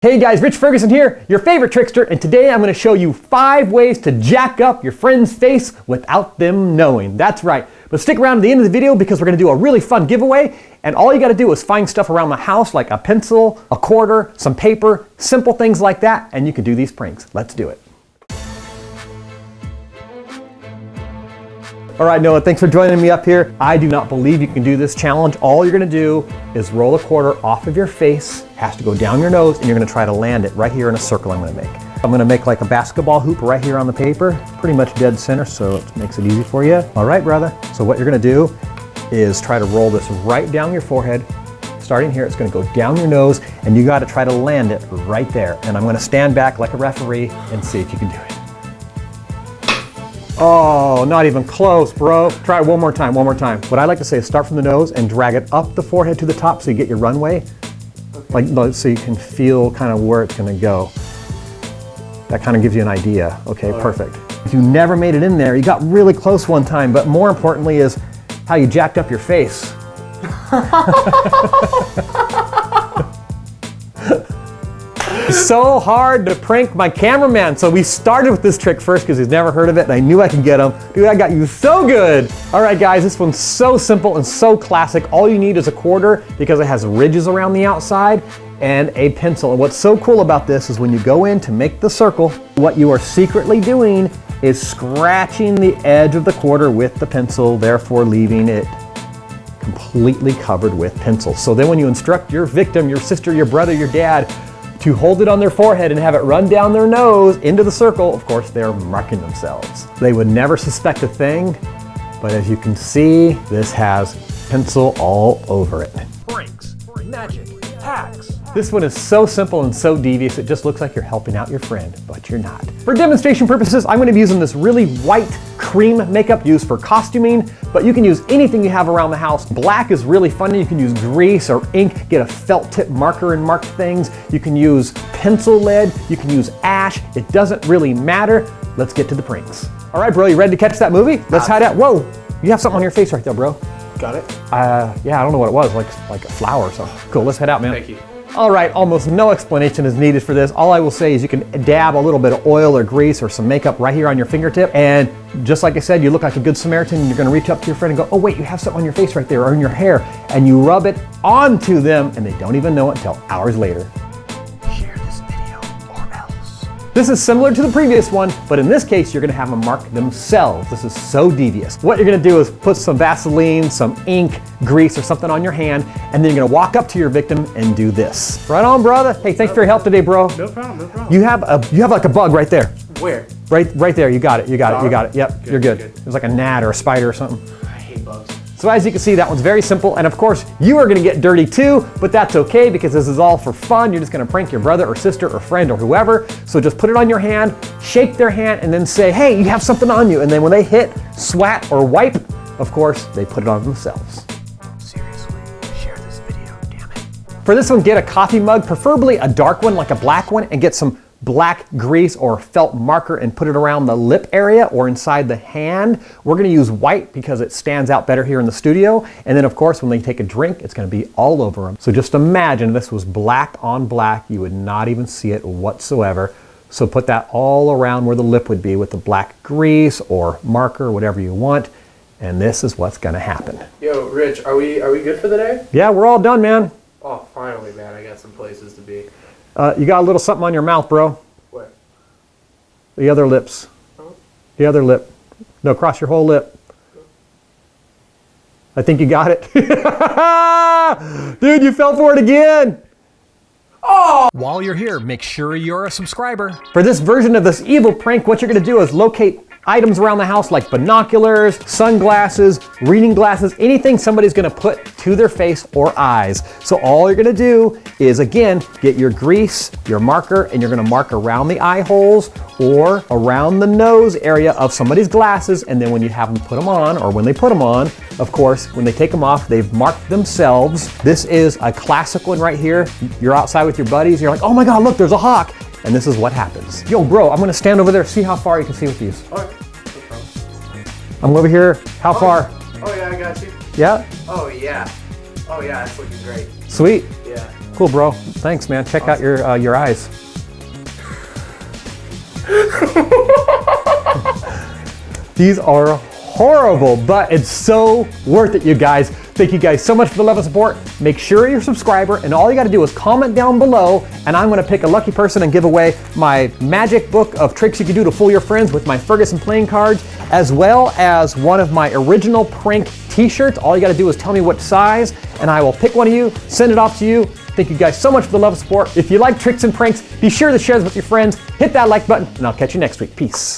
Hey guys, Rich Ferguson here, your favorite trickster, and today I'm going to show you 5 ways to jack up your friend's face without them knowing. That's right. But stick around to the end of the video because we're going to do a really fun giveaway, and all you got to do is find stuff around the house like a pencil, a quarter, some paper, simple things like that, and you can do these pranks. Let's do it. All right, Noah, thanks for joining me up here. I do not believe you can do this challenge. All you're gonna do is roll a quarter off of your face, has to go down your nose, and you're gonna try to land it right here in a circle I'm gonna make. I'm gonna make like a basketball hoop right here on the paper, pretty much dead center, so it makes it easy for you. All right, brother. So what you're gonna do is try to roll this right down your forehead. Starting here, it's gonna go down your nose, and you gotta try to land it right there. And I'm gonna stand back like a referee and see if you can do it. Oh, not even close, bro. Try it one more time. What I like to say is start from the nose and drag it up the forehead to the top so you get your runway. Okay. Like, so you can feel kind of where it's gonna go. That kind of gives you an idea. Okay, perfect. If you never made it in there, you got really close one time, but more importantly is how you jacked up your face. So hard to prank my cameraman. So we started with this trick first because he's never heard of it and I knew I could get him. Dude, I got you so good. All right, guys, this one's so simple and so classic. All you need is a quarter because it has ridges around the outside and a pencil. And what's so cool about this is when you go in to make the circle, what you are secretly doing is scratching the edge of the quarter with the pencil, therefore leaving it completely covered with pencil. So then when you instruct your victim, your sister, your brother, your dad, to hold it on their forehead and have it run down their nose into the circle, of course, they're marking themselves. They would never suspect a thing, but as you can see, this has pencil all over it. Pranks, magic, hacks. This one is so simple and so devious, it just looks like you're helping out your friend, but you're not. For demonstration purposes, I'm gonna be using this really white cream makeup used for costuming, but you can use anything you have around the house. Black is really fun. You can use grease or ink, get a felt tip marker and mark things. You can use pencil lead, you can use ash. It doesn't really matter. Let's get to the pranks. All right, bro, you ready to catch that movie? Let's hide out. Whoa, you have something on your face right there, bro. Got it? Yeah, I don't know what it was, like a flower or something. Cool, let's head out, man. Thank you. All right, almost no explanation is needed for this. All I will say is you can dab a little bit of oil or grease or some makeup right here on your fingertip. And just like I said, you look like a good Samaritan and you're gonna reach up to your friend and go, oh wait, you have something on your face right there or in your hair. And you rub it onto them and they don't even know it until hours later. Share this video or else. This is similar to the previous one, but in this case, you're gonna have them mark themselves. This is so devious. What you're gonna do is put some Vaseline, some ink, grease or something on your hand, and then you're gonna walk up to your victim and do this. Right on, brother. Hey, thanks for your help today, bro. No problem, no problem. You have like a bug right there. Where? Right there, you got it. Yep, good, you're good. good. It's like a gnat or a spider or something. I hate bugs. So as you can see, that one's very simple, and of course, you are gonna get dirty too, but that's okay because this is all for fun. You're just gonna prank your brother or sister or friend or whoever. So just put it on your hand, shake their hand, and then say, hey, you have something on you. And then when they hit swat or wipe, of course, they put it on themselves. For this one, get a coffee mug, preferably a dark one, like a black one, and get some black grease or felt marker and put it around the lip area or inside the hand. We're gonna use white because it stands out better here in the studio. And then of course, when they take a drink, it's gonna be all over them. So just imagine this was black on black. You would not even see it whatsoever. So put that all around where the lip would be with the black grease or marker, whatever you want. And this is what's gonna happen. Yo, Rich, are we good for the day? Yeah, we're all done, man. Oh, finally, man, I got some places to be. You got a little something on your mouth, bro. What? The other lips. Oh. The other lip. No, cross your whole lip. I think you got it. Dude, you fell for it again. Oh! While you're here, make sure you're a subscriber. For this version of this evil prank, what you're gonna do is locate items around the house like binoculars, sunglasses, reading glasses, anything somebody's gonna put to their face or eyes. So all you're gonna do is, again, get your grease, your marker, and you're gonna mark around the eye holes or around the nose area of somebody's glasses. And then when you have them put them on, or when they put them on, of course, when they take them off, they've marked themselves. This is a classic one right here. You're outside with your buddies, you're like, oh my God, look, there's a hawk. And this is what happens. Yo, bro, I'm gonna stand over there, see how far you can see with these. All right, no problem. I'm over here. How far? Oh yeah, I got you. Yeah? Oh yeah. Oh yeah, it's looking great. Sweet. Yeah. Cool, bro. Thanks, man. Check out your eyes. These are horrible, but it's so worth it, you guys. Thank you guys so much for the love and support. Make sure you're a subscriber, and all you gotta do is comment down below, and I'm gonna pick a lucky person and give away my magic book of tricks you can do to fool your friends with my Ferguson playing cards, as well as one of my original prank t-shirts. All you gotta do is tell me what size, and I will pick one of you, send it off to you. Thank you guys so much for the love and support. If you like tricks and pranks, be sure to share this with your friends. Hit that like button, and I'll catch you next week. Peace.